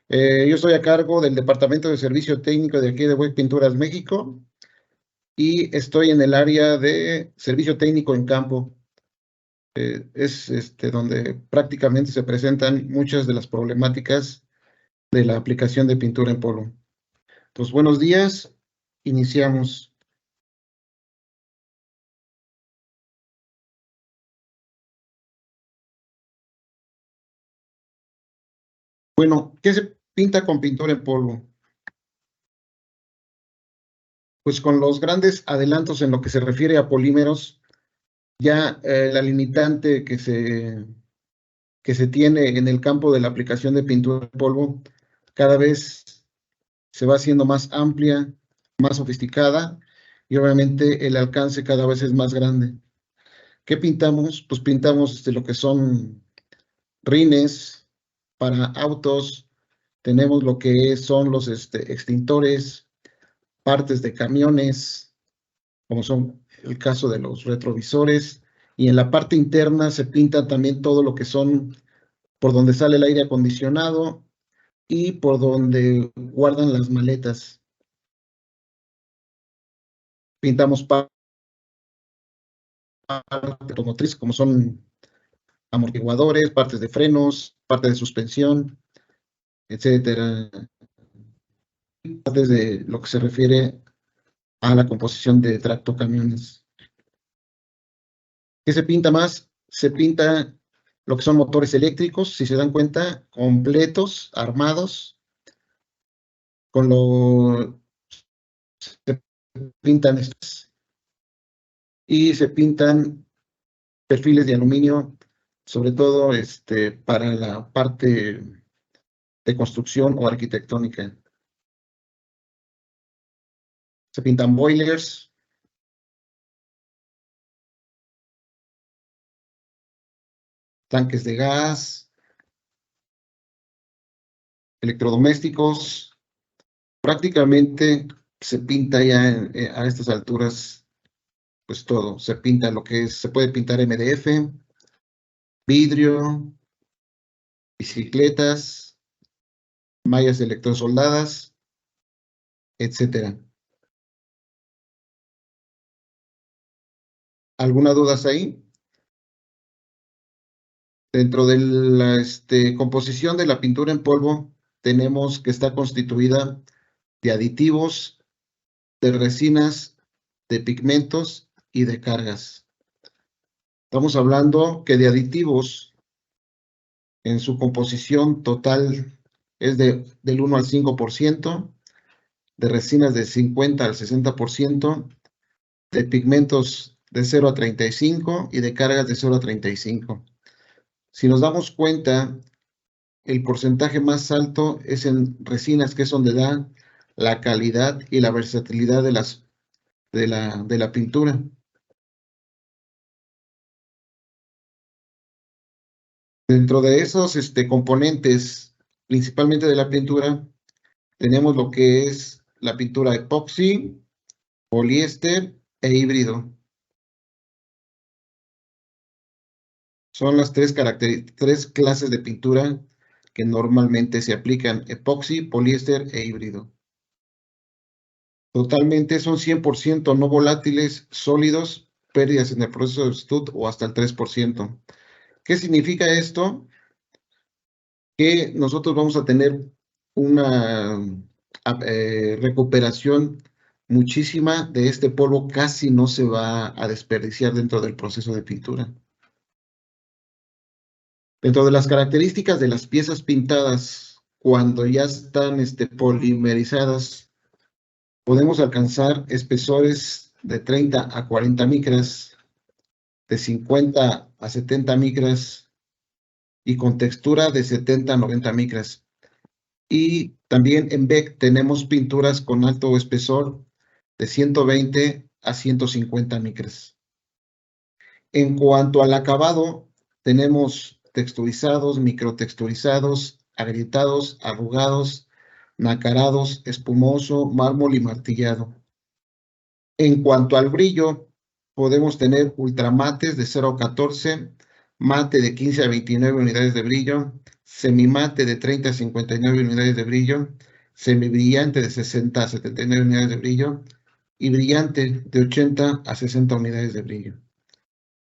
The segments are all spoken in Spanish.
Yo estoy a cargo del Departamento de Servicio Técnico de aquí de WEC Pinturas México y estoy en el área de Servicio Técnico en Campo. Es donde prácticamente se presentan muchas de las problemáticas de la aplicación de pintura en polvo. Pues buenos días, iniciamos. Bueno, ¿qué se pinta con pintura en polvo? Pues con los grandes adelantos en lo que se refiere a polímeros, ya la limitante que se tiene en el campo de la aplicación de pintura en polvo cada vez se va haciendo más amplia, más sofisticada y obviamente el alcance cada vez es más grande. ¿Qué pintamos? Pues pintamos lo que son rines para autos, tenemos lo que son los extintores, partes de camiones, como son el caso de los retrovisores, y en la parte interna se pinta también todo lo que son por donde sale el aire acondicionado y por donde guardan las maletas. Pintamos partes automotrices como son amortiguadores, partes de frenos, partes de suspensión, etcétera. Partes de lo que se refiere a la composición de tractocamiones. ¿Qué se pinta más? Se pinta lo que son motores eléctricos, si se dan cuenta, completos, armados, con lo se pintan estas y se pintan perfiles de aluminio, sobre todo para la parte de construcción o arquitectónica. Se pintan boilers, tanques de gas, electrodomésticos. Prácticamente se pinta ya a estas alturas, pues todo. Se pinta lo que es, se puede pintar MDF, vidrio, bicicletas, mallas electrosoldadas, etcétera. ¿Alguna duda ahí? Dentro de la composición de la pintura en polvo, tenemos que está constituida de aditivos, de resinas, de pigmentos y de cargas. Estamos hablando que de aditivos en su composición total es del 1 al 5%, de resinas de 50 al 60%, de pigmentos de 0 a 35 y de cargas de 0 a 35. Si nos damos cuenta, el porcentaje más alto es en resinas, que es donde da la calidad y la versatilidad de la pintura. Dentro de esos componentes, principalmente de la pintura, tenemos lo que es la pintura epoxi, poliéster e híbrido. Son las tres clases de pintura que normalmente se aplican: epoxi, poliéster e híbrido. Totalmente son 100% no volátiles, sólidos, pérdidas en el proceso de stud o hasta el 3%. ¿Qué significa esto? Que nosotros vamos a tener una recuperación muchísima de este polvo, casi no se va a desperdiciar dentro del proceso de pintura. Dentro de las características de las piezas pintadas, cuando ya están polimerizadas, podemos alcanzar espesores de 30 a 40 micras, de 50 a 70 micras y con textura de 70 a 90 micras. Y también en BEC tenemos pinturas con alto espesor de 120 a 150 micras. En cuanto al acabado, tenemos texturizados, microtexturizados, agrietados, arrugados, nacarados, espumoso, mármol y martillado. En cuanto al brillo, podemos tener ultramates de 0 a 14, mate de 15 a 29 unidades de brillo, semimate de 30 a 59 unidades de brillo, semibrillante de 60 a 79 unidades de brillo y brillante de 80 a 60 unidades de brillo.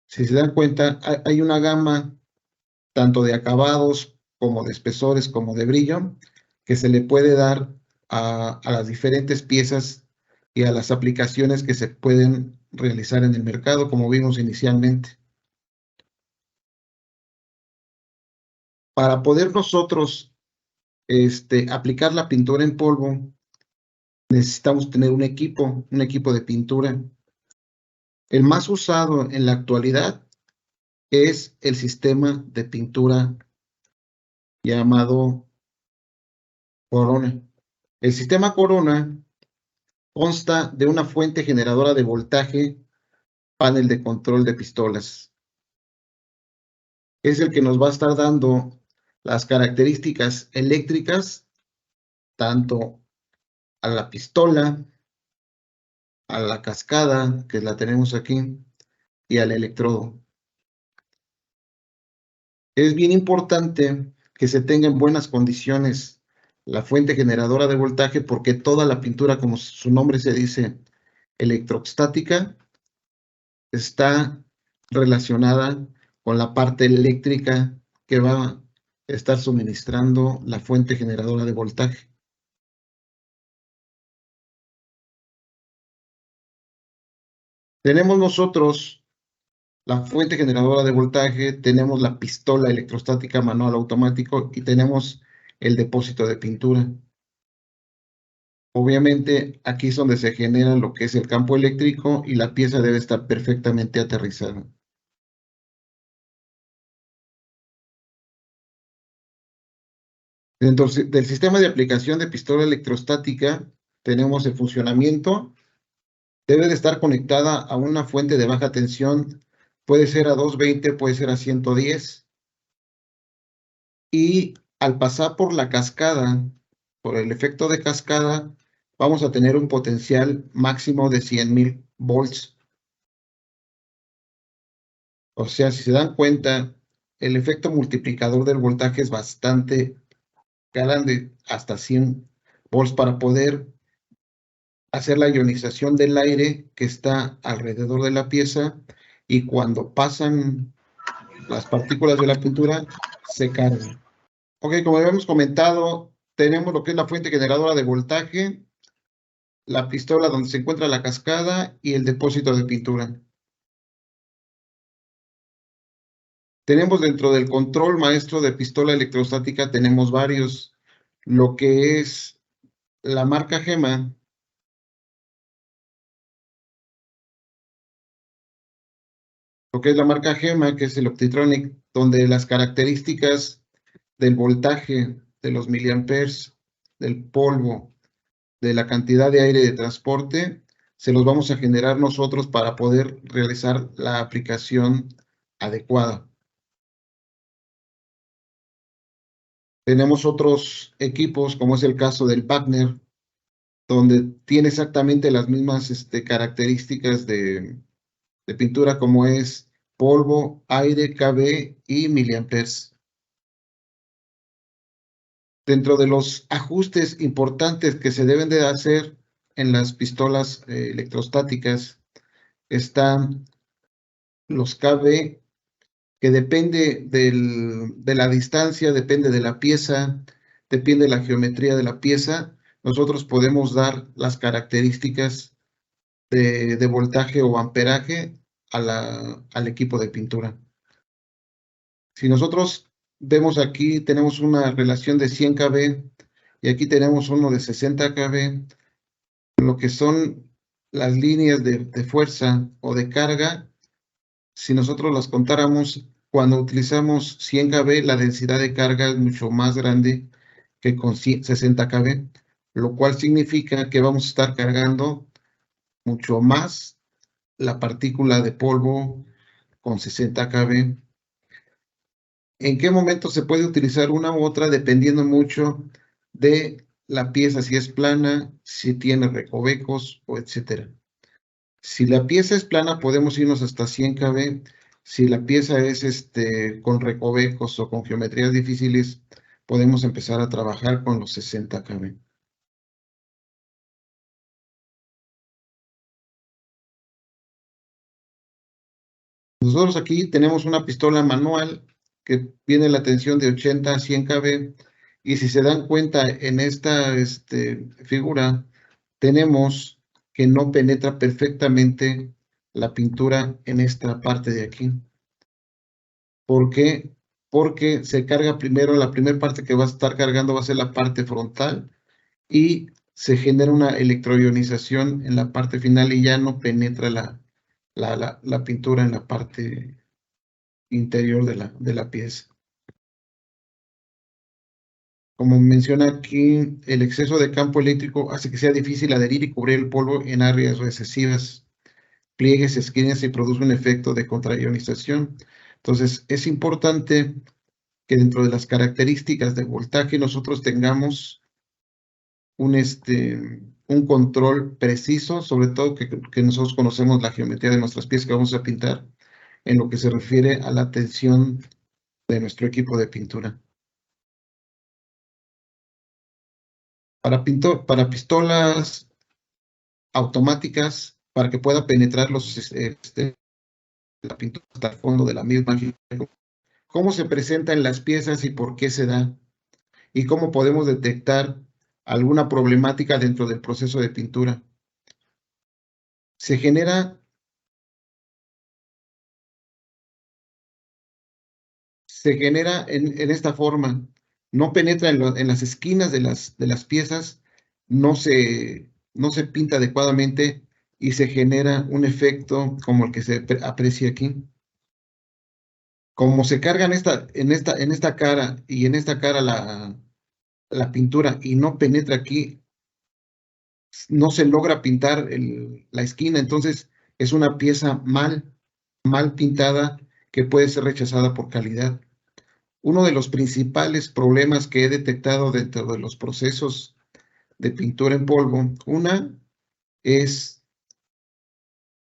Si se dan cuenta, hay una gama tanto de acabados como de espesores como de brillo que se le puede dar a las diferentes piezas y a las aplicaciones que se pueden realizar en el mercado, como vimos inicialmente. Para poder nosotros aplicar la pintura en polvo, necesitamos tener un equipo de pintura. El más usado en la actualidad es el sistema de pintura llamado Corona. El sistema Corona consta de una fuente generadora de voltaje, panel de control de pistolas. Es el que nos va a estar dando las características eléctricas tanto a la pistola, a la cascada, que la tenemos aquí, y al electrodo. Es bien importante que se tenga en buenas condiciones la fuente generadora de voltaje porque toda la pintura, como su nombre se dice, electrostática, está relacionada con la parte eléctrica que va a estar suministrando la fuente generadora de voltaje. Tenemos nosotros la fuente generadora de voltaje, tenemos la pistola electrostática manual automático y tenemos el depósito de pintura. Obviamente aquí es donde se genera lo que es el campo eléctrico y la pieza debe estar perfectamente aterrizada. Dentro del sistema de aplicación de pistola electrostática tenemos el funcionamiento. Debe de estar conectada a una fuente de baja tensión. Puede ser a 220, puede ser a 110. Y al pasar por la cascada, por el efecto de cascada, vamos a tener un potencial máximo de 100,000 volts. O sea, si se dan cuenta, el efecto multiplicador del voltaje es bastante grande, hasta 100 volts, para poder hacer la ionización del aire que está alrededor de la pieza y cuando pasan las partículas de la pintura se cargan. Ok, como habíamos comentado, tenemos lo que es la fuente generadora de voltaje, la pistola donde se encuentra la cascada y el depósito de pintura. Tenemos dentro del control maestro de pistola electrostática, tenemos varios, lo que es la marca Gema, que es el Optitronic, donde las características del voltaje, de los miliamperes, del polvo, de la cantidad de aire de transporte, se los vamos a generar nosotros para poder realizar la aplicación adecuada. Tenemos otros equipos, como es el caso del Wagner, donde tiene exactamente las mismas características de pintura como es polvo, aire, kV y miliamperes. Dentro de los ajustes importantes que se deben de hacer en las pistolas electrostáticas están los kV, que depende de la distancia, depende de la pieza, depende de la geometría de la pieza. Nosotros podemos dar las características de voltaje o amperaje al equipo de pintura. Si nosotros vemos aquí, tenemos una relación de 100 kV y aquí tenemos uno de 60 kV, lo que son las líneas de fuerza o de carga. Si nosotros las contáramos, cuando utilizamos 100 kV, la densidad de carga es mucho más grande que con 60 kV, lo cual significa que vamos a estar cargando mucho más la partícula de polvo con 60 kV. ¿En qué momento se puede utilizar una u otra? Dependiendo mucho de la pieza, si es plana, si tiene recovecos o etcétera. Si la pieza es plana, podemos irnos hasta 100 kV. Si la pieza es con recovecos o con geometrías difíciles, podemos empezar a trabajar con los 60 kb. Nosotros aquí tenemos una pistola manual que tiene la tensión de 80 a 100 kb, y si se dan cuenta en esta figura, tenemos que no penetra perfectamente la pintura en esta parte de aquí. ¿Por qué? Porque se carga primero, la primera parte que va a estar cargando va a ser la parte frontal, y se genera una electroionización en la parte final y ya no penetra la pintura en la parte interior de la pieza. Como menciona aquí, el exceso de campo eléctrico hace que sea difícil adherir y cubrir el polvo en áreas recesivas, pliegues, esquinas, y produce un efecto de contraionización. Entonces, es importante que dentro de las características de voltaje nosotros tengamos un control preciso, sobre todo que nosotros conocemos la geometría de nuestras piezas que vamos a pintar, en lo que se refiere a la tensión de nuestro equipo de pintura. Para pistolas automáticas, para que pueda penetrar la pintura hasta el fondo de la misma, cómo se presentan las piezas y por qué se da, y cómo podemos detectar alguna problemática dentro del proceso de pintura. Se genera en esta forma, no penetra en las esquinas de las piezas, no se pinta adecuadamente, y se genera un efecto como el que se aprecia aquí. Como se carga en esta cara y en esta cara la pintura y no penetra aquí, no se logra pintar la esquina, entonces es una pieza mal pintada que puede ser rechazada por calidad. Uno de los principales problemas que he detectado dentro de los procesos de pintura en polvo, una es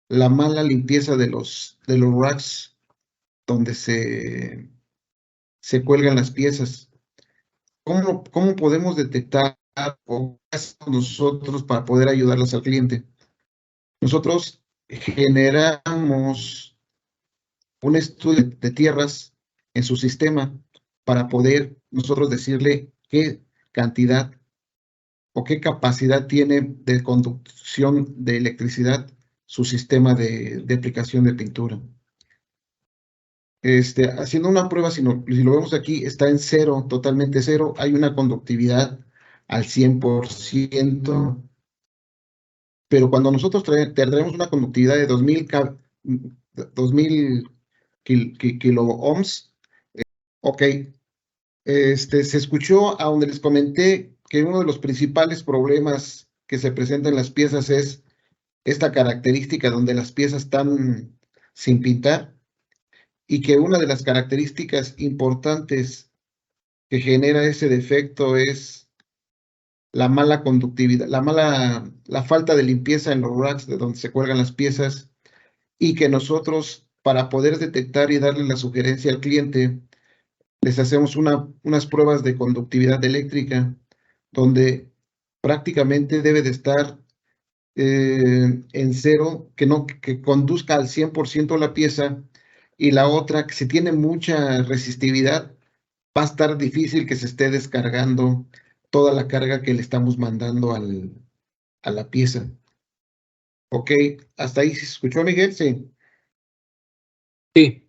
la mala limpieza de los racks donde se cuelgan las piezas. ¿Cómo podemos detectar o qué hacemos nosotros para poder ayudarlas al cliente? Nosotros generamos un estudio de tierras en su sistema para poder nosotros decirle qué cantidad o qué capacidad tiene de conducción de electricidad su sistema de aplicación de pintura. Haciendo una prueba, si lo vemos aquí, está en cero, totalmente cero. Hay una conductividad al 100%, pero cuando nosotros tendremos una conductividad de 2000 kilo ohms, ok, se escuchó a donde les comenté que uno de los principales problemas que se presentan en las piezas es esta característica donde las piezas están sin pintar, y que una de las características importantes que genera ese defecto es la mala conductividad, la falta de limpieza en los racks de donde se cuelgan las piezas, y que nosotros, para poder detectar y darle la sugerencia al cliente, les hacemos unas pruebas de conductividad eléctrica, donde prácticamente debe de estar en cero, que conduzca al 100% la pieza, y la otra, que si tiene mucha resistividad, va a estar difícil que se esté descargando toda la carga que le estamos mandando a la pieza. Ok, hasta ahí se escuchó, Miguel, sí. Sí,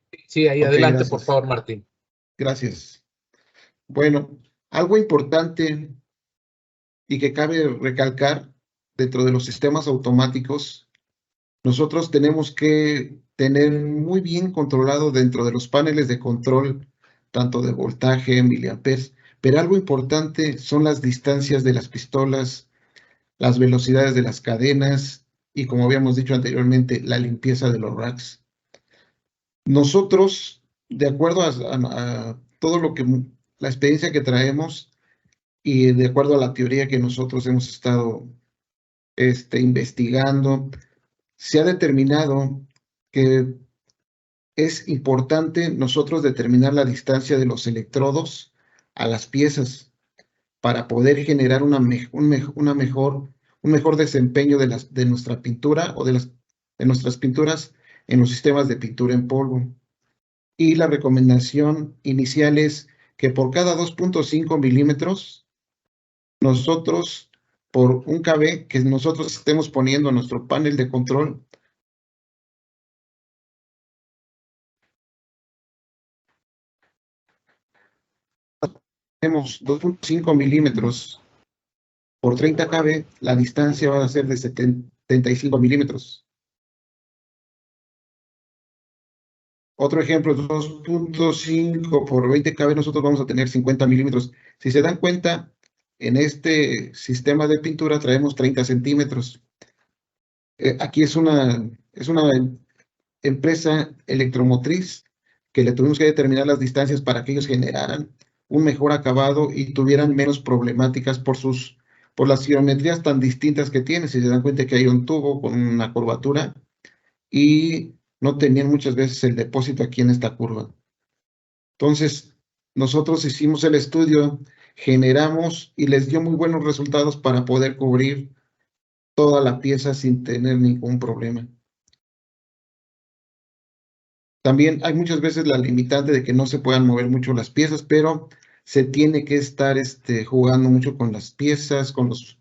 ahí Ok, adelante, por gracias. favor, Martín. Gracias. Bueno, algo importante y que cabe recalcar dentro de los sistemas automáticos, nosotros tenemos que tener muy bien controlado dentro de los paneles de control, tanto de voltaje, miliamperes, pero algo importante son las distancias de las pistolas, las velocidades de las cadenas y, como habíamos dicho anteriormente, la limpieza de los racks. Nosotros, de acuerdo a todo la experiencia que traemos, y de acuerdo a la teoría que nosotros hemos estado investigando, se ha determinado que es importante nosotros determinar la distancia de los electrodos a las piezas para poder generar un mejor desempeño de nuestra pintura o de nuestras pinturas en los sistemas de pintura en polvo. Y la recomendación inicial es que por cada 2.5 milímetros, nosotros, por un KB que nosotros estemos poniendo en nuestro panel de control, tenemos 2.5 milímetros por 30 KB, la distancia va a ser de 75 milímetros. Otro ejemplo, 2.5 por 20 KB, nosotros vamos a tener 50 milímetros. Si se dan cuenta, en este sistema de pintura traemos 30 centímetros. Aquí es una empresa electromotriz que le tuvimos que determinar las distancias para que ellos generaran un mejor acabado y tuvieran menos problemáticas por las geometrías tan distintas que tiene. Si se dan cuenta que hay un tubo con una curvatura y no tenían muchas veces el depósito aquí en esta curva. Entonces, nosotros hicimos el estudio, generamos y les dio muy buenos resultados para poder cubrir toda la pieza sin tener ningún problema. También hay muchas veces la limitante de que no se puedan mover mucho las piezas, pero se tiene que estar jugando mucho con las piezas, con los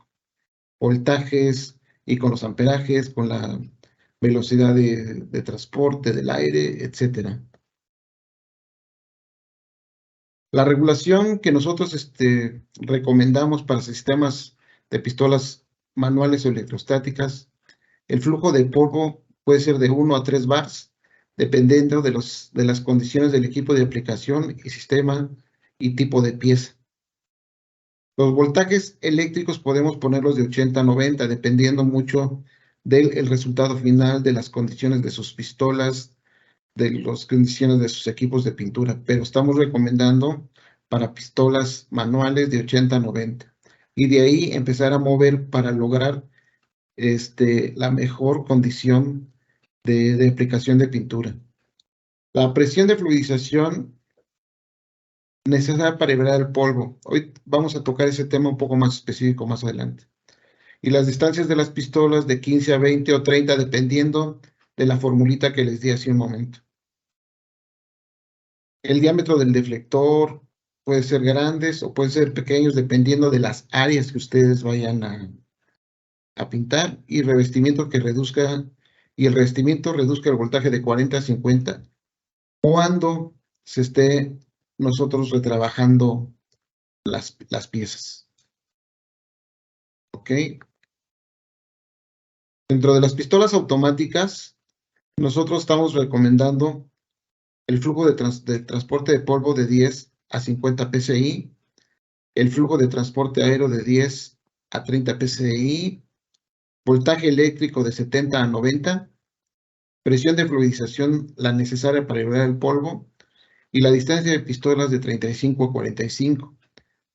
voltajes y con los amperajes, con la velocidad de transporte del aire, etcétera. La regulación que nosotros recomendamos para sistemas de pistolas manuales o electrostáticas, el flujo de polvo puede ser de 1 a 3 bars, dependiendo de las condiciones del equipo de aplicación y sistema y tipo de pieza. Los voltajes eléctricos podemos ponerlos de 80 a 90, dependiendo mucho del resultado final, de las condiciones de sus pistolas, de las condiciones de sus equipos de pintura, pero estamos recomendando para pistolas manuales de 80 a 90. Y de ahí empezar a mover para lograr la mejor condición de aplicación de pintura. La presión de fluidización necesaria para liberar el polvo. Hoy vamos a tocar ese tema un poco más específico más adelante. Y las distancias de las pistolas de 15 a 20 o 30, dependiendo de la formulita que les di hace un momento. El diámetro del deflector puede ser grandes o puede ser pequeños, dependiendo de las áreas que ustedes vayan a pintar, y revestimiento que reduzca, y el revestimiento reduzca el voltaje de 40 a 50 cuando se esté nosotros retrabajando las piezas. ¿Ok? Dentro de las pistolas automáticas, nosotros estamos recomendando el flujo de transporte de polvo de 10 a 50 psi, el flujo de transporte aéreo de 10 a 30 psi, voltaje eléctrico de 70 a 90, presión de fluidización la necesaria para liberar el polvo y la distancia de pistolas de 35 a 45.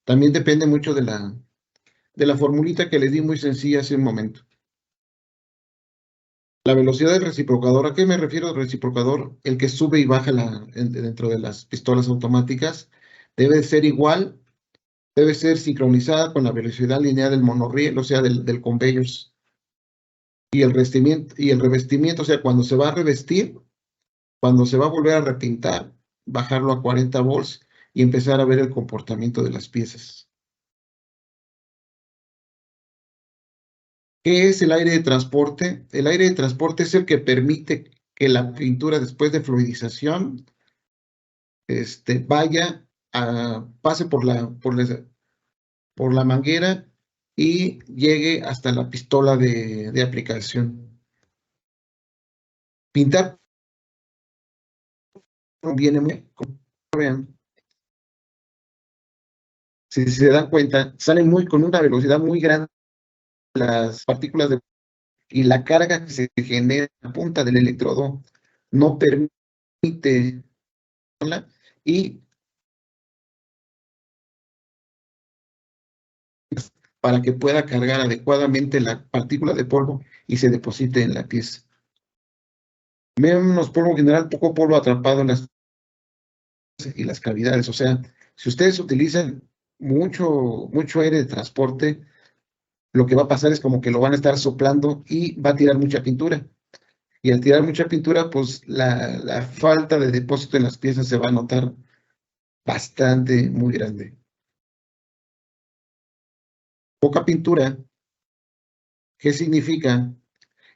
También depende mucho de la formulita que les di muy sencilla hace un momento. La velocidad del reciprocador, ¿a qué me refiero al reciprocador? El que sube y baja dentro de las pistolas automáticas debe ser igual, debe ser sincronizada con la velocidad lineal del monorriel, o sea, del conveyors. Y el revestimiento, o sea, cuando se va a revestir, cuando se va a volver a repintar, bajarlo a 40 volts y empezar a ver el comportamiento de las piezas. ¿Qué es el aire de transporte? El aire de transporte es el que permite que la pintura después de fluidización pase por la manguera y llegue hasta la pistola de aplicación. Pintar viene muy, como vean, si se dan cuenta, salen con una velocidad muy grande las partículas y la carga que se genera en la punta del electrodo no permite y para que pueda cargar adecuadamente la partícula de polvo y se deposite en la pieza. Menos polvo en general, poco polvo atrapado en las cavidades. O sea, si ustedes utilizan mucho aire de transporte, lo que va a pasar es como que lo van a estar soplando y va a tirar mucha pintura. Y al tirar mucha pintura, pues la falta de depósito en las piezas se va a notar bastante, muy grande. Poca pintura, ¿qué significa?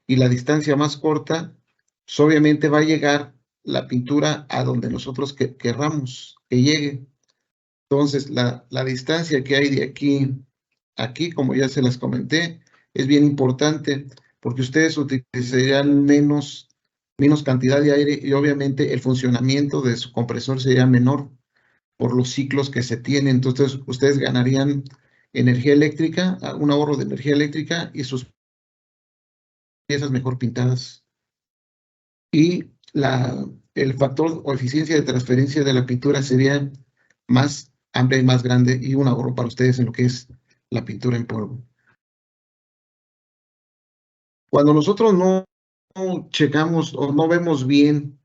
Y la distancia más corta, pues obviamente va a llegar la pintura a donde nosotros querramos que llegue. Entonces, la distancia que hay de aquí a aquí, como ya se las comenté, es bien importante porque ustedes utilizarían menos cantidad de aire y obviamente el funcionamiento de su compresor sería menor por los ciclos que se tienen. Entonces, ustedes ganarían energía eléctrica, un ahorro de energía eléctrica y sus piezas mejor pintadas. Y el factor o eficiencia de transferencia de la pintura sería más amplia y más grande y un ahorro para ustedes en lo que es la pintura en polvo. Cuando nosotros no checamos o no vemos bien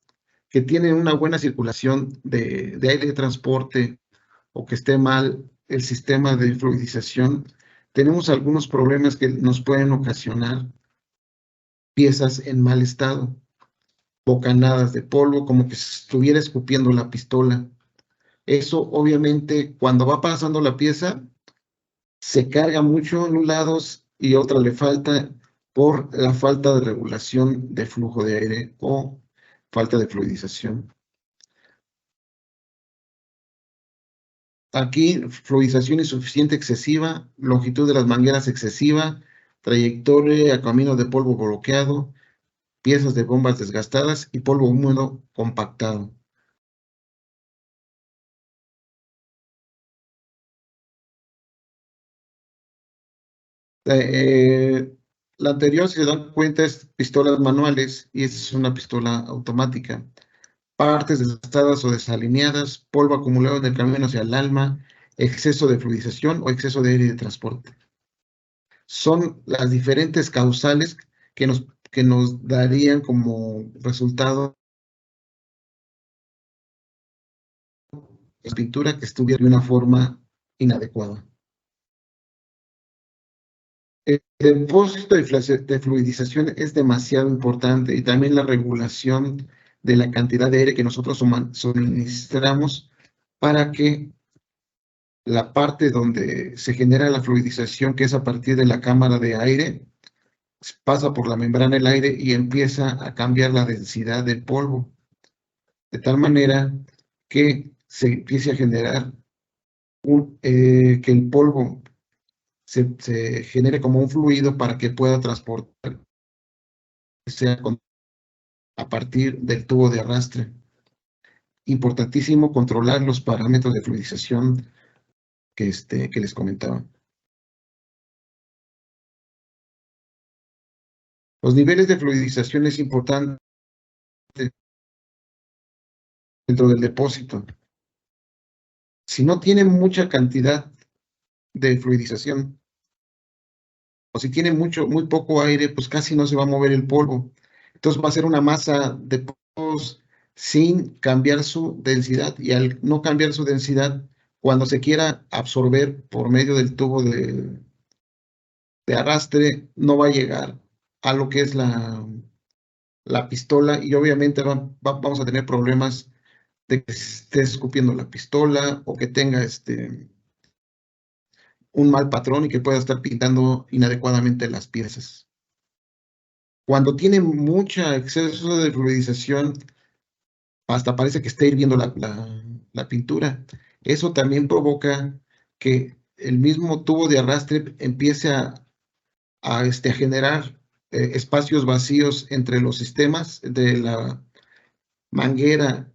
que tienen una buena circulación de aire de transporte o que esté mal el sistema de fluidización, tenemos algunos problemas que nos pueden ocasionar piezas en mal estado, bocanadas de polvo, como que se estuviera escupiendo la pistola. Eso obviamente cuando va pasando la pieza se carga mucho en un lado y otra le falta por la falta de regulación de flujo de aire o falta de fluidización. Aquí, fluidización insuficiente excesiva, longitud de las mangueras excesiva, trayectoria a camino de polvo bloqueado, piezas de bombas desgastadas y polvo húmedo compactado. Eh, la anterior, si se dan cuenta, es pistolas manuales y esta es una pistola automática. Partes desgastadas o desalineadas, polvo acumulado en el camino hacia el alma, exceso de fluidización o exceso de aire de transporte. Son las diferentes causales que nos darían como resultado la pintura que estuviera de una forma inadecuada. El depósito de fluidización es demasiado importante y también la regulación de la cantidad de aire que nosotros suministramos para que la parte donde se genera la fluidización, que es a partir de la cámara de aire, pasa por la membrana del aire y empieza a cambiar la densidad del polvo, de tal manera que se empiece a generar que el polvo se genere como un fluido para que pueda transportar a partir del tubo de arrastre. Importantísimo controlar los parámetros de fluidización que les comentaba. Los niveles de fluidización es importante dentro del depósito. Si no tiene mucha cantidad de fluidización o si tiene muy poco aire, pues casi no se va a mover el polvo. Entonces va a ser una masa de polvos sin cambiar su densidad y al no cambiar su densidad, cuando se quiera absorber por medio del tubo de arrastre, no va a llegar a lo que es la pistola y obviamente vamos a tener problemas de que esté escupiendo la pistola o que tenga un mal patrón y que pueda estar pintando inadecuadamente las piezas. Cuando tiene mucho exceso de fluidización, hasta parece que está hirviendo la pintura. Eso también provoca que el mismo tubo de arrastre empiece a generar espacios vacíos entre los sistemas de la manguera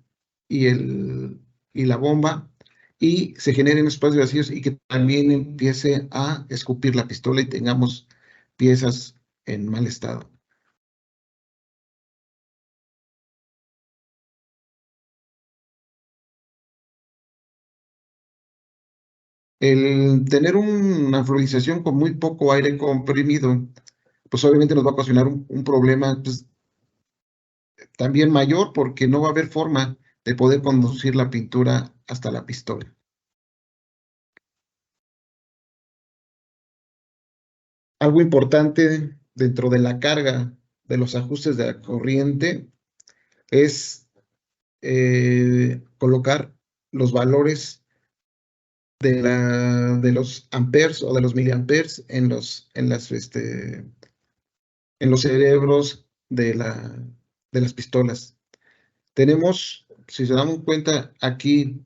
y la bomba y se generen espacios vacíos y que también empiece a escupir la pistola y tengamos piezas en mal estado. El tener una fluidización con muy poco aire comprimido, pues obviamente nos va a ocasionar un problema pues, también mayor porque no va a haber forma de poder conducir la pintura hasta la pistola. Algo importante dentro de la carga de los ajustes de la corriente es colocar los valores de los amperes o de los miliamperes en los cerebros de las pistolas. Tenemos, si se dan cuenta, aquí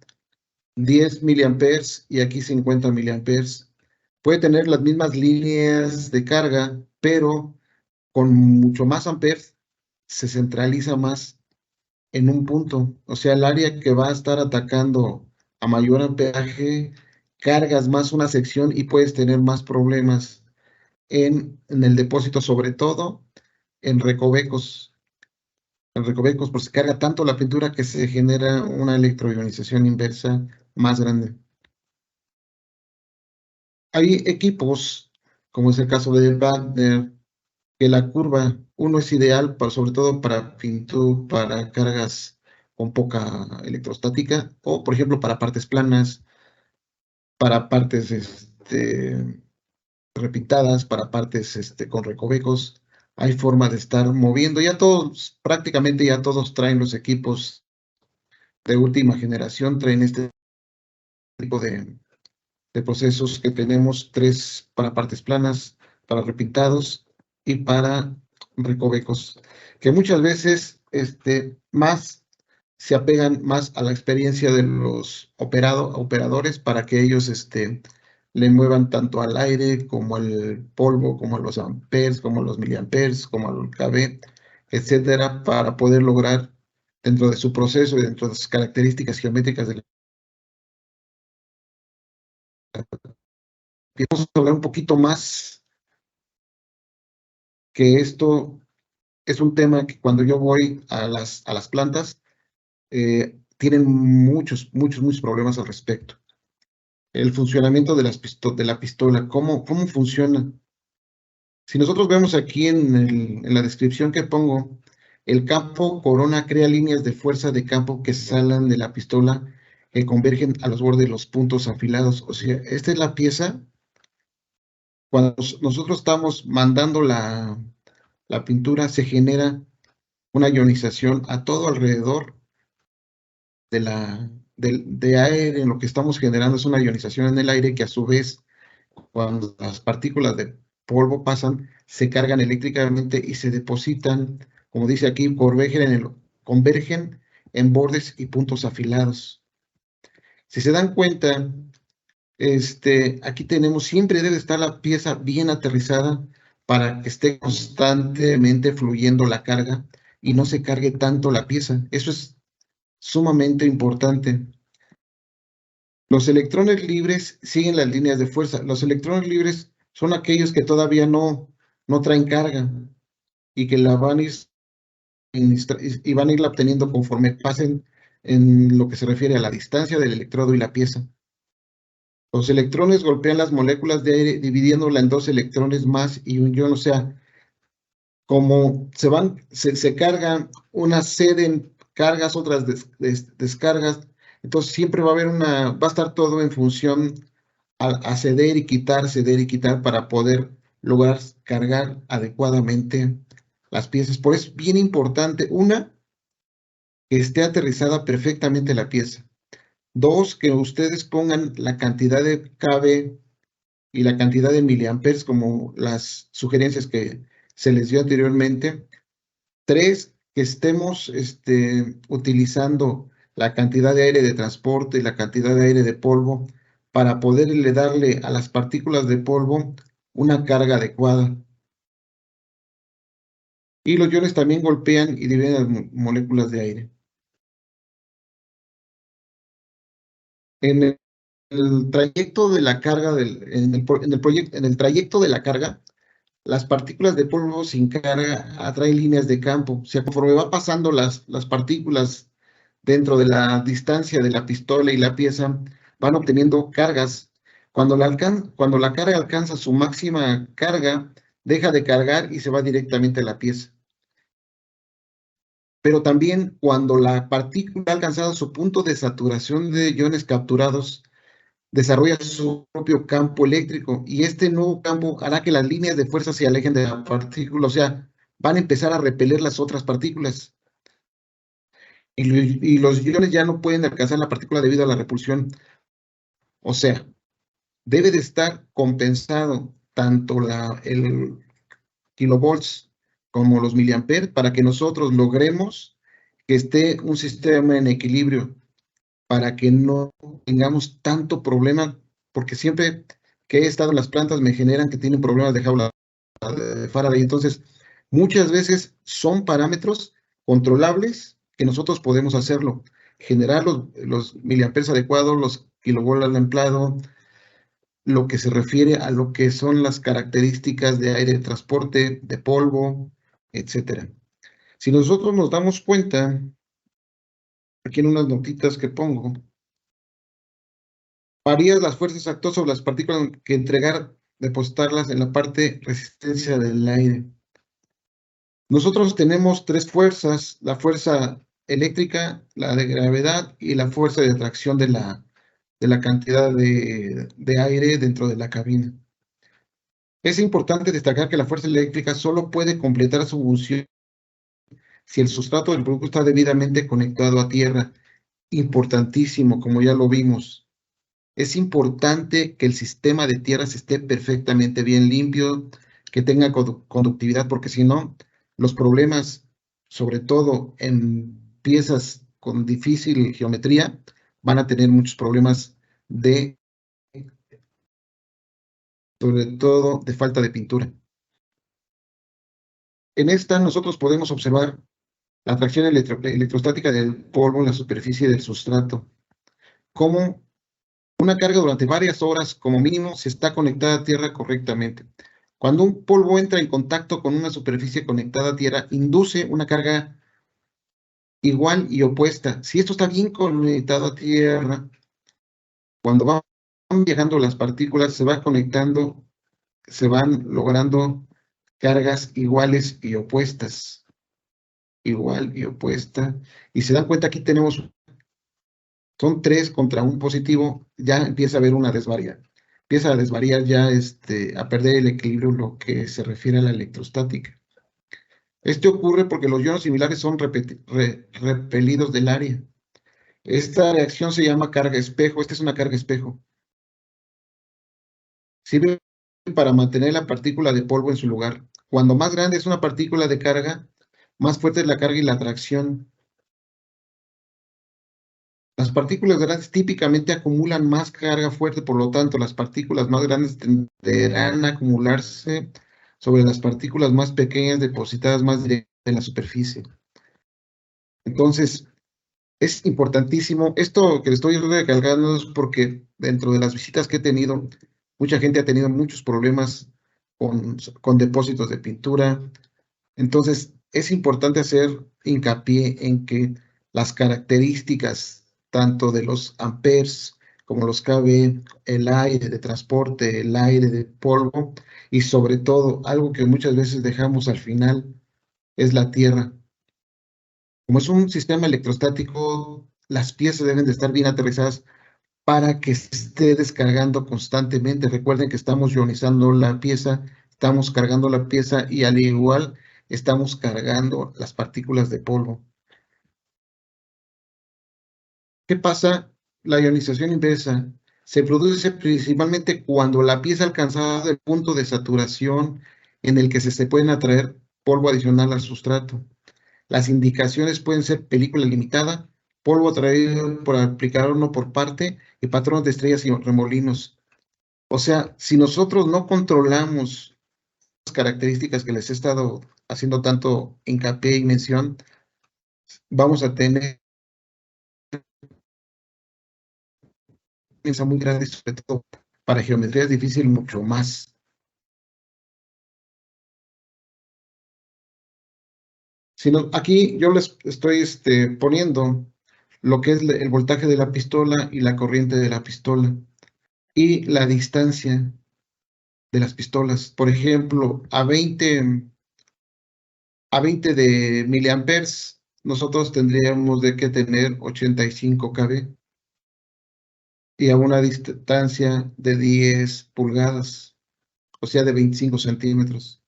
10 miliamperes y aquí 50 miliamperes. Puede tener las mismas líneas de carga, pero con mucho más amperes se centraliza más en un punto. O sea, el área que va a estar atacando a mayor amperaje, cargas más una sección y puedes tener más problemas en el depósito, sobre todo en recovecos. En recovecos, pues se carga tanto la pintura que se genera una electroionización inversa más grande. Hay equipos, como es el caso de Wagner, que la curva uno es ideal para, sobre todo para pintura, para cargas con poca electrostática, o por ejemplo para partes planas, para partes repintadas, para partes con recovecos. Hay forma de estar moviendo. Ya todos, prácticamente ya todos traen los equipos de última generación, traen este tipo de procesos que tenemos, tres para partes planas, para repintados y para recovecos, que muchas veces más se apegan más a la experiencia de los operadores para que ellos le muevan tanto al aire como al polvo, como a los amperes, como a los miliamperes, como al kV, etcétera, para poder lograr dentro de su proceso y dentro de sus características geométricas de la. Vamos a hablar un poquito más, que esto es un tema que cuando yo voy a las plantas, tienen muchos problemas al respecto. El funcionamiento de la pistola, cómo funciona. Si nosotros vemos aquí en la descripción que pongo, el campo corona crea líneas de fuerza de campo que salen de la pistola que convergen a los bordes de los puntos afilados. O sea, esta es la pieza. Cuando nosotros estamos mandando la pintura, se genera una ionización a todo alrededor de aire. En lo que estamos generando es una ionización en el aire que a su vez, cuando las partículas de polvo pasan, se cargan eléctricamente y se depositan, como dice aquí, convergen en bordes y puntos afilados. Si se dan cuenta, aquí tenemos, siempre debe estar la pieza bien aterrizada para que esté constantemente fluyendo la carga y no se cargue tanto la pieza. Eso es sumamente importante. Los electrones libres siguen las líneas de fuerza. Los electrones libres son aquellos que todavía no traen carga y que la van a ir y van a irla obteniendo conforme pasen en lo que se refiere a la distancia del electrodo y la pieza. Los electrones golpean las moléculas de aire dividiéndola en dos electrones más y un ion, o sea, como se cargan, unas ceden cargas, otras descargas, entonces siempre va a haber va a estar todo en función a ceder y quitar para poder lograr cargar adecuadamente las piezas. Por eso es bien importante, una, que esté aterrizada perfectamente la pieza. Dos, que ustedes pongan la cantidad de kV y la cantidad de miliamperes como las sugerencias que se les dio anteriormente. Tres, que estemos utilizando la cantidad de aire de transporte y la cantidad de aire de polvo para poderle darle a las partículas de polvo una carga adecuada. Y los iones también golpean y dividen las moléculas de aire. En el trayecto de la carga, en el trayecto de la carga, las partículas de polvo sin carga atraen líneas de campo. O sea, conforme va pasando las partículas dentro de la distancia de la pistola y la pieza, van obteniendo cargas. Cuando la carga alcanza su máxima carga, deja de cargar y se va directamente a la pieza. pero también cuando la partícula ha alcanzado su punto de saturación de iones capturados, desarrolla su propio campo eléctrico y este nuevo campo hará que las líneas de fuerza se alejen de la partícula, o sea, van a empezar a repeler las otras partículas y los iones ya no pueden alcanzar la partícula debido a la repulsión. O sea, debe de estar compensado tanto el kilovolts como los miliamperes para que nosotros logremos que esté un sistema en equilibrio, para que no tengamos tanto problema, porque siempre que he estado en las plantas me generan que tienen problemas de jaula de Faraday. Entonces, muchas veces son parámetros controlables que nosotros podemos hacerlo. Generar los miliamperes adecuados, los kilovolts al empleado, lo que se refiere a lo que son las características de aire de transporte, de polvo, etcétera. Si nosotros nos damos cuenta, aquí en unas notitas que pongo, varían las fuerzas actuales sobre las partículas que entregar, depositarlas en la parte resistencia del aire. Nosotros tenemos tres fuerzas: la fuerza eléctrica, la de gravedad y la fuerza de atracción de la cantidad de aire dentro de la cabina. Es importante destacar que la fuerza eléctrica solo puede completar su función si el sustrato del producto está debidamente conectado a tierra. Importantísimo, como ya lo vimos. Es importante que el sistema de tierras esté perfectamente bien limpio, que tenga conductividad, porque si no, los problemas, sobre todo en piezas con difícil geometría, van a tener muchos problemas sobre todo, de falta de pintura. En esta nosotros podemos observar la atracción electrostática del polvo en la superficie del sustrato, como una carga durante varias horas, como mínimo, si está conectada a tierra correctamente. Cuando un polvo entra en contacto con una superficie conectada a tierra, induce una carga igual y opuesta. Si esto está bien conectado a tierra, cuando van viajando las partículas, se va conectando, se van logrando cargas iguales y opuestas. Igual y opuesta. Y se dan cuenta, aquí tenemos, son 3 contra un positivo, ya empieza a haber una desvariar. Empieza a desvariar ya a perder el equilibrio lo que se refiere a la electrostática. Este ocurre porque los iones similares son repelidos del área. Esta reacción se llama carga espejo. Esta es una carga espejo. Sirve para mantener la partícula de polvo en su lugar. Cuando más grande es una partícula de carga, más fuerte es la carga y la atracción. Las partículas grandes típicamente acumulan más carga fuerte, por lo tanto, las partículas más grandes tenderán a acumularse sobre las partículas más pequeñas depositadas más directamente en la superficie. Entonces, es importantísimo. Esto que le estoy recalcando es porque dentro de las visitas que he tenido, mucha gente ha tenido muchos problemas con depósitos de pintura. Entonces, es importante hacer hincapié en que las características tanto de los amperes como los kV, el aire de transporte, el aire de polvo y sobre todo, algo que muchas veces dejamos al final, es la tierra. Como es un sistema electrostático, las piezas deben de estar bien aterrizadas para que se esté descargando constantemente. Recuerden que estamos ionizando la pieza, estamos cargando la pieza y al igual estamos cargando las partículas de polvo. ¿Qué pasa? La ionización inversa se produce principalmente cuando la pieza ha alcanzado el punto de saturación en el que se pueden atraer polvo adicional al sustrato. Las indicaciones pueden ser película limitada, polvo atraído por aplicador no por parte y patrones de estrellas y remolinos. O sea, si nosotros no controlamos las características que les he estado haciendo tanto hincapié y mención, vamos a tener piensa muy grande, sobre todo para geometría es difícil mucho más. Sino, aquí yo les estoy poniendo lo que es el voltaje de la pistola y la corriente de la pistola y la distancia de las pistolas. Por ejemplo, a 20 de miliamperes, nosotros tendríamos de que tener 85 kb y a una distancia de 10 pulgadas, o sea, de 25 centímetros.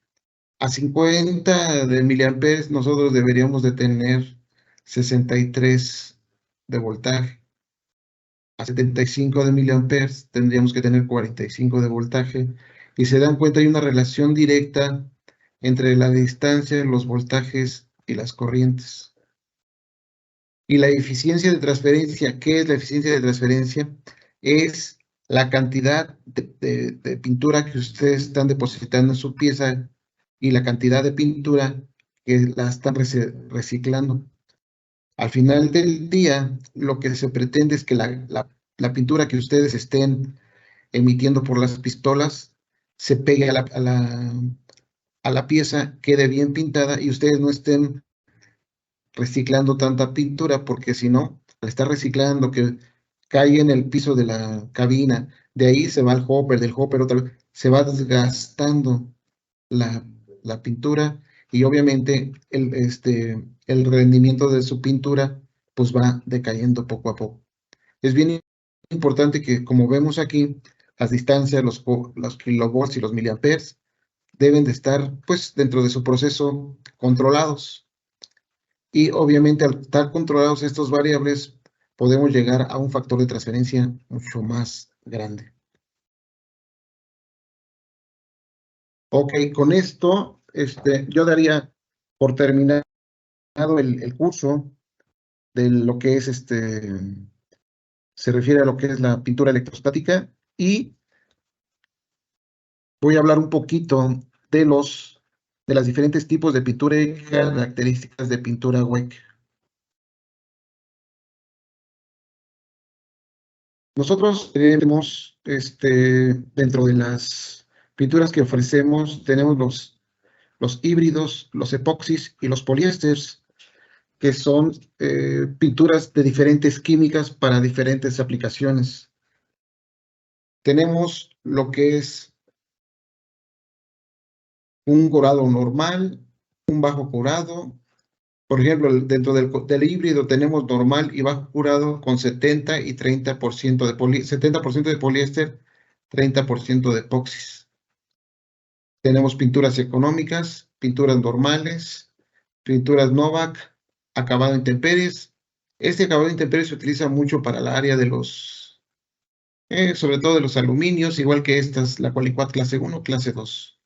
A 50 de miliamperes nosotros deberíamos de tener 63 de voltaje. A 75 de miliamperes tendríamos que tener 45 de voltaje. Y se dan cuenta, hay una relación directa entre la distancia, los voltajes y las corrientes. Y la eficiencia de transferencia, ¿qué es la eficiencia de transferencia? Es la cantidad de pintura que ustedes están depositando en su pieza y la cantidad de pintura que la están reciclando. Al final del día, lo que se pretende es que la pintura que ustedes estén emitiendo por las pistolas se pegue a la pieza, quede bien pintada y ustedes no estén reciclando tanta pintura, porque si no, al estar reciclando, que cae en el piso de la cabina, de ahí se va al hopper, del hopper otra vez, se va desgastando la, la pintura y obviamente el rendimiento de su pintura pues va decayendo poco a poco. Es bien importante que, como vemos aquí, las distancias, los kilovolts y los miliamperes deben de estar pues dentro de su proceso controlados. Y obviamente al estar controlados estos variables, podemos llegar a un factor de transferencia mucho más grande. Ok, con esto yo daría por terminado el curso de lo que es se refiere a lo que es la pintura electrostática y voy a hablar un poquito de las diferentes tipos de pintura y características de pintura WEC. Nosotros tenemos, dentro de las pinturas que ofrecemos, tenemos los híbridos, los epoxis y los poliésteres, que son pinturas de diferentes químicas para diferentes aplicaciones. Tenemos lo que es un corado normal, un bajo curado. Por ejemplo, dentro del híbrido tenemos normal y bajo curado con 70 y 30% de 70% de poliéster, 30% de epoxis. Tenemos pinturas económicas, pinturas normales, pinturas Novak, acabado en intemperies. Este acabado en intemperies se utiliza mucho para el área de sobre todo de los aluminios, igual que estas, la Qualiquat clase 1, clase 2.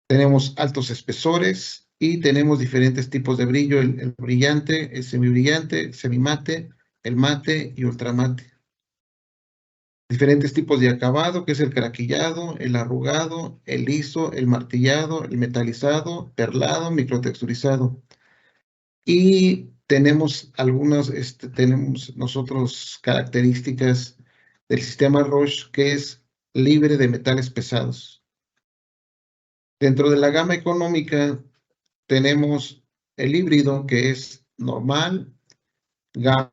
Tenemos altos espesores y tenemos diferentes tipos de brillo, el brillante, el semibrillante, semimate, el mate y ultramate. Diferentes tipos de acabado, que es el craquillado, el arrugado, el liso, el martillado, el metalizado, perlado, microtexturizado. Y tenemos tenemos nosotros características del sistema Roche que es libre de metales pesados. Dentro de la gama económica tenemos el híbrido que es normal, gama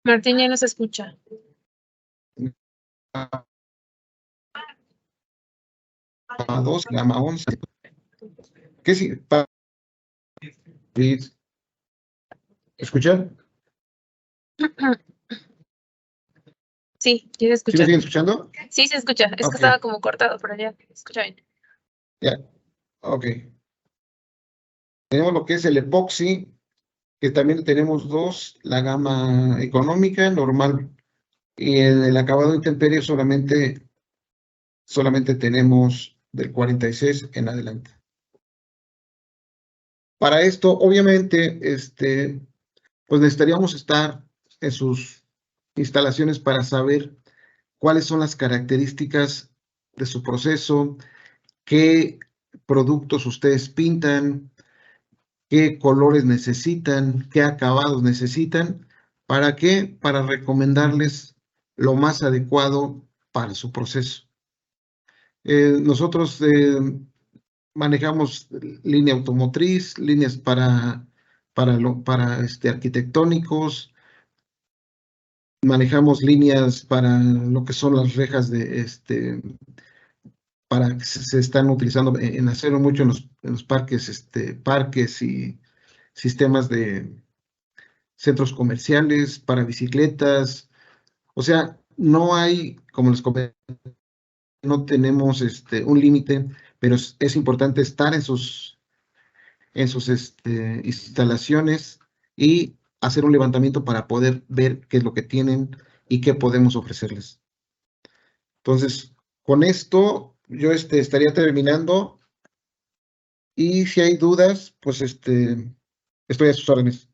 Martín ya no se escucha. gama 2, gama 11. ¿Qué sí? ¿Escuchan? Sí, ya se ¿Sí escucha. me siguen escuchando? Sí, se escucha. Es Ok. que estaba como cortado, pero ya se escucha bien. Ya, ok. Tenemos lo que es el epoxi, que también tenemos dos, la gama económica, normal, y en el acabado intemperie solamente tenemos del 46 en adelante. Para esto, obviamente, pues necesitaríamos estar en sus instalaciones para saber cuáles son las características de su proceso, qué productos ustedes pintan, qué colores necesitan, qué acabados necesitan, ¿para qué? Para recomendarles lo más adecuado para su proceso. Nosotros manejamos línea automotriz, líneas para arquitectónicos, manejamos líneas para lo que son las rejas para que se están utilizando en acero mucho en los parques, parques y sistemas de centros comerciales, para bicicletas. O sea, no hay, como les comenté, no tenemos un límite, pero es importante estar en sus instalaciones y hacer un levantamiento para poder ver qué es lo que tienen y qué podemos ofrecerles. Entonces, con esto yo estaría terminando y si hay dudas, pues estoy a sus órdenes.